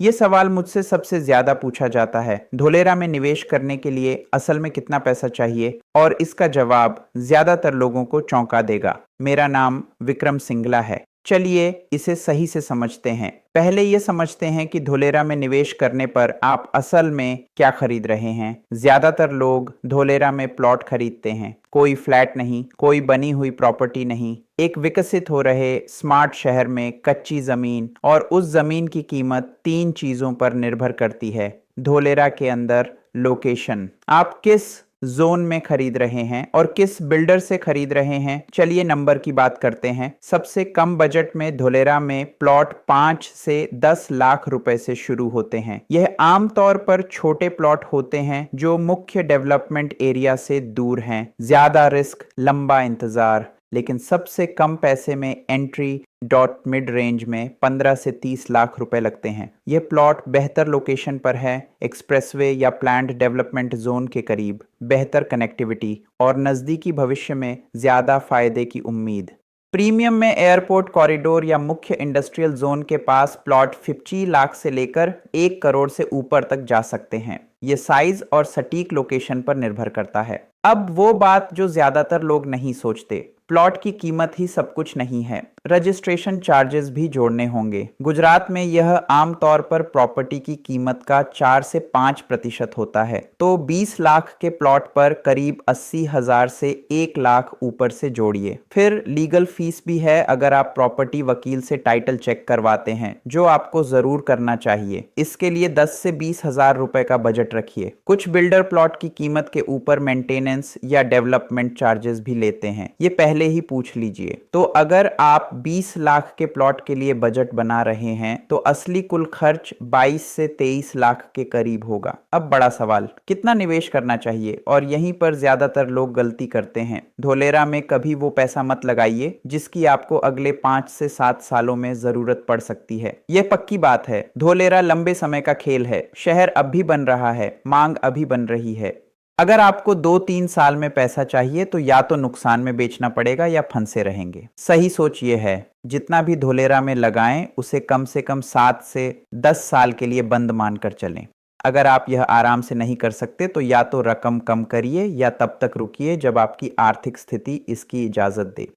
ये सवाल मुझसे सबसे ज्यादा पूछा जाता है। धोलेरा में निवेश करने के लिए असल में कितना पैसा चाहिए, और इसका जवाब ज्यादातर लोगों को चौंका देगा। मेरा नाम विक्रम सिंगला है। चलिए इसे सही से समझते हैं। पहले ये समझते हैं कि धोलेरा में निवेश करने पर आप असल में क्या खरीद रहे हैं। ज्यादातर लोग धोलेरा में प्लॉट खरीदते हैं, कोई फ्लैट नहीं, कोई बनी हुई प्रॉपर्टी नहीं, एक विकसित हो रहे स्मार्ट शहर में कच्ची जमीन। और उस जमीन की कीमत तीन चीजों पर निर्भर करती है। धोलेरा के अंदर लोकेशन, आप किस जोन में खरीद रहे हैं और किस बिल्डर से खरीद रहे हैं। चलिए नंबर की बात करते हैं। सबसे कम बजट में धोलेरा में प्लॉट 5 से 10 लाख रुपए से शुरू होते हैं। यह आमतौर पर छोटे प्लॉट होते हैं जो मुख्य डेवलपमेंट एरिया से दूर हैं। ज्यादा रिस्क, लंबा इंतजार, लेकिन सबसे कम पैसे में एंट्री डॉट मिड रेंज में 15 से 30 लाख रुपए लगते हैं। यह प्लॉट बेहतर लोकेशन पर है, एक्सप्रेसवे या प्लान्ड डेवलपमेंट जोन के करीब, बेहतर कनेक्टिविटी और नज़दीकी भविष्य में ज़्यादा फायदे की उम्मीद। प्रीमियम में एयरपोर्ट कॉरिडोर या मुख्य इंडस्ट्रियल जोन के पास प्लॉट 50 लाख से लेकर 1 करोड़ से ऊपर तक जा सकते हैं। ये साइज और सटीक लोकेशन पर निर्भर करता है। अब वो बात जो ज्यादातर लोग नहीं सोचते, प्लॉट की कीमत ही सब कुछ नहीं है, रजिस्ट्रेशन चार्जेस भी जोड़ने होंगे। गुजरात में यह आमतौर पर प्रॉपर्टी की कीमत का 4 से 5% होता है, तो 20 लाख के प्लॉट पर करीब 80,000 से 1 लाख ऊपर से जोड़िए। फिर लीगल फीस भी है अगर आप प्रॉपर्टी वकील से टाइटल चेक करवाते हैं, जो आपको जरूर करना चाहिए। इसके लिए 10 से 20,000 रुपए का बजट रखिए। कुछ बिल्डर प्लॉट की कीमत के ऊपर मेंटेनेंस या डेवलपमेंट चार्जेस भी लेते हैं, ये पहले ही पूछ लीजिए। तो अगर आप 20 लाख के प्लॉट के लिए बजट बना रहे हैं तो असली कुल खर्च 22 से 23 लाख के करीब होगा। अब बड़ा सवाल, कितना निवेश करना चाहिए, और यहीं पर ज्यादातर लोग गलती करते हैं। धोलेरा में कभी वो पैसा मत लगाइए जिसकी आपको अगले 5 से 7 सालों में जरूरत पड़ सकती है। यह पक्की बात है, धोलेरा लंबे समय का खेल है। शहर अब भी बन रहा है, मांग अभी बन रही है। अगर आपको 2-3 साल में पैसा चाहिए तो या तो नुकसान में बेचना पड़ेगा या फंसे रहेंगे। सही सोच ये है, जितना भी धोलेरा में लगाएं उसे कम से कम 7 से 10 साल के लिए बंद मानकर चलें। अगर आप यह आराम से नहीं कर सकते तो या तो रकम कम करिए या तब तक रुकिए जब आपकी आर्थिक स्थिति इसकी इजाज़त दे।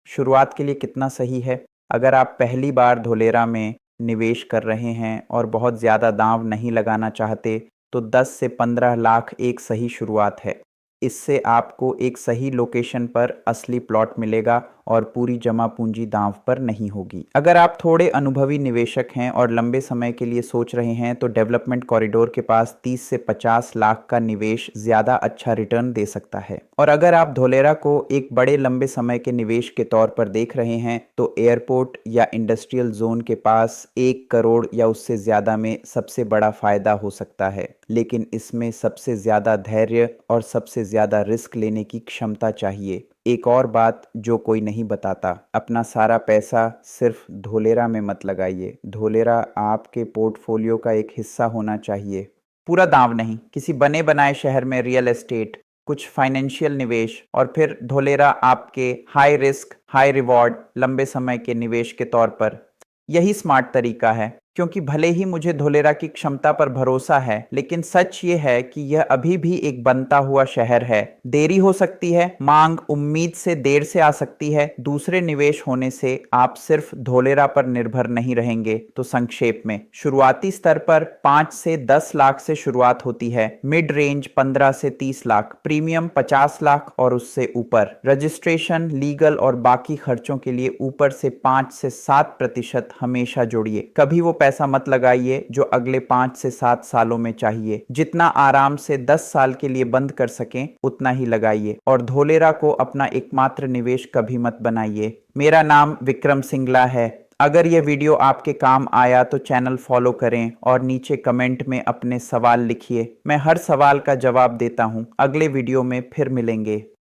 शुरुआत के लिए कितना सही है? अगर आप पहली बार धोलेरा में निवेश कर रहे हैं और बहुत ज़्यादा दांव नहीं लगाना चाहते तो 10 से 15 लाख एक सही शुरुआत है। इससे आपको एक सही लोकेशन पर असली प्लॉट मिलेगा और पूरी जमा पूंजी दांव पर नहीं होगी। अगर आप थोड़े अनुभवी निवेशक हैं और लंबे समय के लिए सोच रहे हैं तो डेवलपमेंट कॉरिडोर के पास 30 से 50 लाख का निवेश ज्यादा अच्छा रिटर्न दे सकता है। और अगर आप धोलेरा को एक बड़े लंबे समय के निवेश के तौर पर देख रहे हैं तो एयरपोर्ट या इंडस्ट्रियल जोन के पास 1 करोड़ या उससे ज्यादा में सबसे बड़ा फायदा हो सकता है, लेकिन इसमें सबसे ज्यादा धैर्य और सबसे ज्यादा रिस्क लेने की क्षमता चाहिए। एक और बात जो कोई नहीं बताता, अपना सारा पैसा सिर्फ धोलेरा में मत लगाइए। धोलेरा आपके पोर्टफोलियो का एक हिस्सा होना चाहिए, पूरा दांव नहीं। किसी बने बनाए शहर में रियल एस्टेट, कुछ फाइनेंशियल निवेश, और फिर धोलेरा आपके हाई रिस्क हाई रिवॉर्ड लंबे समय के निवेश के तौर पर। यही स्मार्ट तरीका है, क्योंकि भले ही मुझे धोलेरा की क्षमता पर भरोसा है, लेकिन सच ये है कि यह अभी भी एक बनता हुआ शहर है। देरी हो सकती है, मांग उम्मीद से देर से आ सकती है। दूसरे निवेश होने से आप सिर्फ धोलेरा पर निर्भर नहीं रहेंगे। तो संक्षेप में, शुरुआती स्तर पर 5 से 10 लाख से शुरुआत होती है, मिड रेंज 15 से 30 लाख, प्रीमियम 50 लाख और उससे ऊपर। रजिस्ट्रेशन, लीगल और बाकी खर्चों के लिए ऊपर से 5 से 7% हमेशा जोड़िए। कभी वो पैसा मत लगाइए जो अगले 5 से 7 सालों में चाहिए। जितना आराम से 10 साल के लिए बंद कर सकें उतना ही लगाइए, और धोलेरा को अपना एकमात्र निवेश कभी मत बनाइए। मेरा नाम विक्रम सिंगला है। अगर यह वीडियो आपके काम आया तो चैनल फॉलो करें और नीचे कमेंट में अपने सवाल लिखिए। मैं हर सवाल का जवाब देता हूं। अगले वीडियो में फिर मिलेंगे।